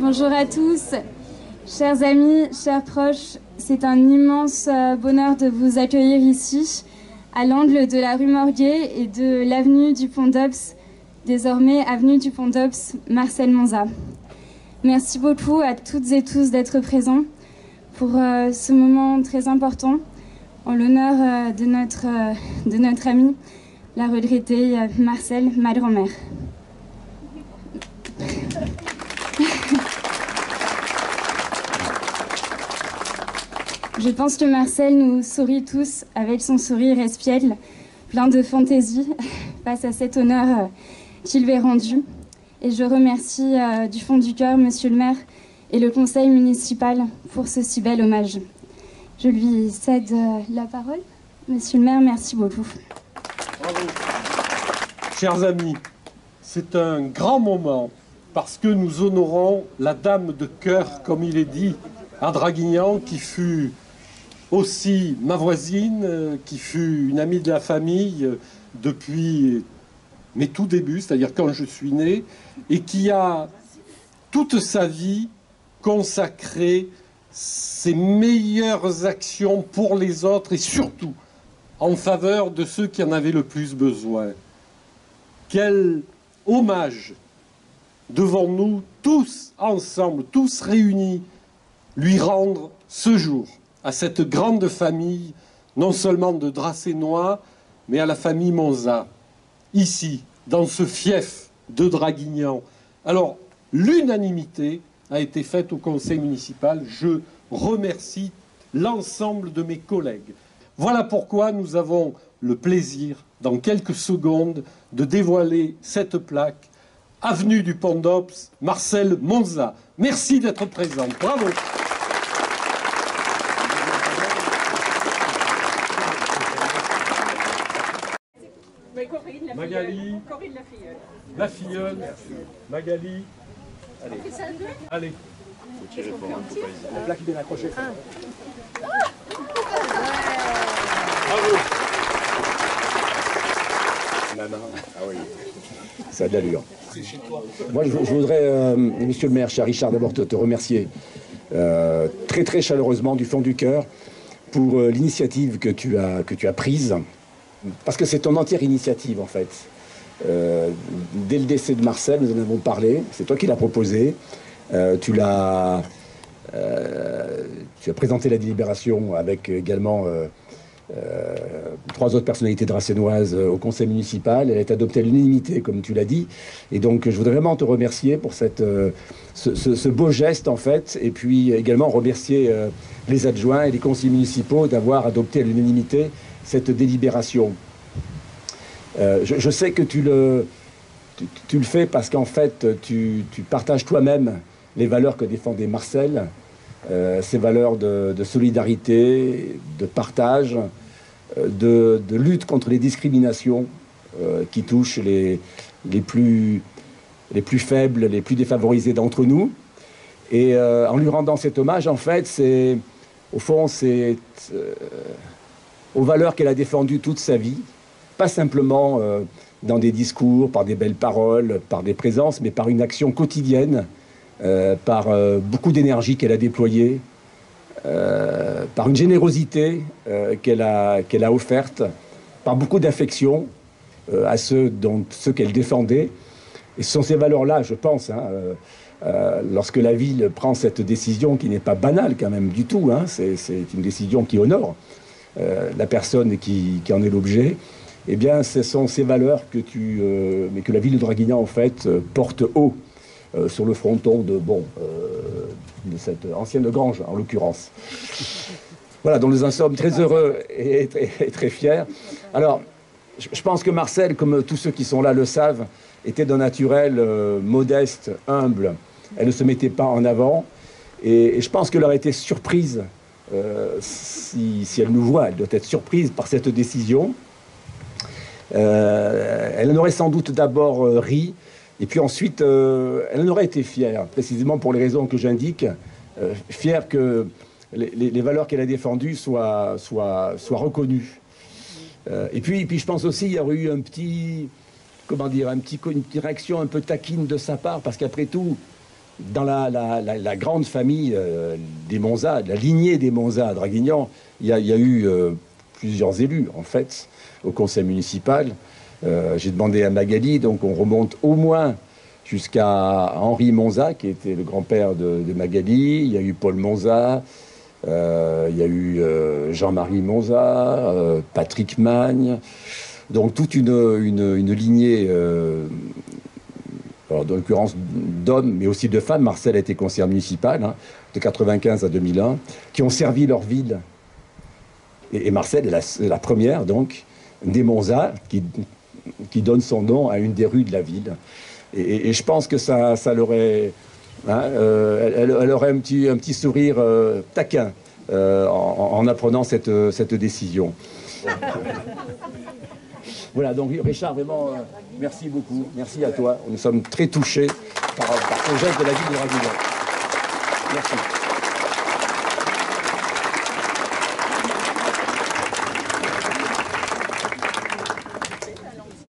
Bonjour à tous, chers amis, chers proches, c'est un immense bonheur de vous accueillir ici, à l'angle de la rue Morguet et de l'avenue du Pont-d'Ops, désormais avenue du Pont-d'Ops, Marcel Monza. Merci beaucoup à toutes et tous d'être présents pour ce moment très important, en l'honneur de notre amie, la regrettée Marcel, ma grand-mère. Je pense que Marcel nous sourit tous avec son sourire espiègle, plein de fantaisie, face à cet honneur qu'il lui est rendu. Et je remercie du fond du cœur Monsieur le maire et le conseil municipal pour ce si bel hommage. Je lui cède la parole. Monsieur le maire, merci beaucoup. Bravo. Chers amis, c'est un grand moment parce que nous honorons la dame de cœur, comme il est dit, à Draguignan, qui fut aussi ma voisine, qui fut une amie de la famille depuis mes tout débuts, c'est-à-dire quand je suis né, et qui a toute sa vie consacré ses meilleures actions pour les autres et surtout en faveur de ceux qui en avaient le plus besoin. Quel hommage devons-nous tous ensemble, tous réunis, lui rendre ce jour à cette grande famille, non seulement de Dracénois, mais à la famille Monza, ici, dans ce fief de Draguignan. Alors, l'unanimité a été faite au conseil municipal. Je remercie l'ensemble de mes collègues. Voilà pourquoi nous avons le plaisir, dans quelques secondes, de dévoiler cette plaque. Avenue du Pont-d'Ops, Marcel Monza. Merci d'être présent. Bravo. Magali, Corinne la filleule, Magali. Allez, allez. Faut tirer fort, faut pas hésiter. La plaque est bien accrochée. Bravo. Nana. Ah oui. Ça a de l'allure. Moi, je voudrais, monsieur le maire, cher Richard, d'abord te remercier très très chaleureusement du fond du cœur pour l'initiative que tu as prise. Parce que c'est ton entière initiative, en fait. Dès le décès de Marcel, nous en avons parlé. C'est toi qui l'as proposé. Tu as présenté la délibération avec également 3 autres personnalités dracénoises au conseil municipal. Elle est adoptée à l'unanimité, comme tu l'as dit. Et donc, je voudrais vraiment te remercier pour ce beau geste, en fait. Et puis également remercier les adjoints et les conseillers municipaux d'avoir adopté à l'unanimité cette délibération. Je sais que tu le fais parce qu'en fait, tu partages toi-même les valeurs que défendait Marcel, ces valeurs de solidarité, de partage, de lutte contre les discriminations qui touchent les plus faibles, les plus défavorisés d'entre nous. Et en lui rendant cet hommage, en fait, au fond, c'est aux valeurs qu'elle a défendues toute sa vie, pas simplement dans des discours, par des belles paroles, par des présences, mais par une action quotidienne, par beaucoup d'énergie qu'elle a déployée, par une générosité qu'elle a offerte, par beaucoup d'affection à ceux qu'elle défendait. Et ce sont ces valeurs-là, je pense, lorsque la ville prend cette décision qui n'est pas banale quand même du tout, c'est une décision qui honore la personne qui en est l'objet, eh bien, ce sont ces valeurs mais que la ville de Draguignan, en fait, porte haut sur le fronton de cette ancienne grange, en l'occurrence. Voilà, donc nous en sommes très heureux et très fiers. Alors, je pense que Marcel, comme tous ceux qui sont là le savent, était d'un naturel modeste, humble. Elle ne se mettait pas en avant. Et je pense qu'elle aurait été surprise si elle nous voit, elle doit être surprise par cette décision. Elle en aurait sans doute d'abord ri, et puis ensuite, elle en aurait été fière, précisément pour les raisons que j'indique, fière que les valeurs qu'elle a défendues soient reconnues. Et puis je pense aussi qu'il y aurait eu une petite réaction un peu taquine de sa part, parce qu'après tout, dans la grande famille des Monza, la lignée des Monza à Draguignan, il y a eu plusieurs élus, en fait, au conseil municipal. J'ai demandé à Magali, donc on remonte au moins jusqu'à Henri Monza, qui était le grand-père de Magali. Il y a eu Paul Monza, il y a eu Jean-Marie Monza, Patrick Magne. Donc toute une lignée, alors, dans l'occurrence d'hommes, mais aussi de femmes. Marcel a été conseillère municipale, hein, de 95 à 2001, qui ont servi leur ville. Et Marcel est la première, donc, des Monza, qui donne son nom à une des rues de la ville. Et je pense que ça l'aurait... Hein, elle aurait un petit sourire taquin en apprenant cette décision. Voilà, donc Richard, vraiment, merci beaucoup. Merci à toi. Nous sommes très touchés par ce geste de la ville de Draguignan. Merci.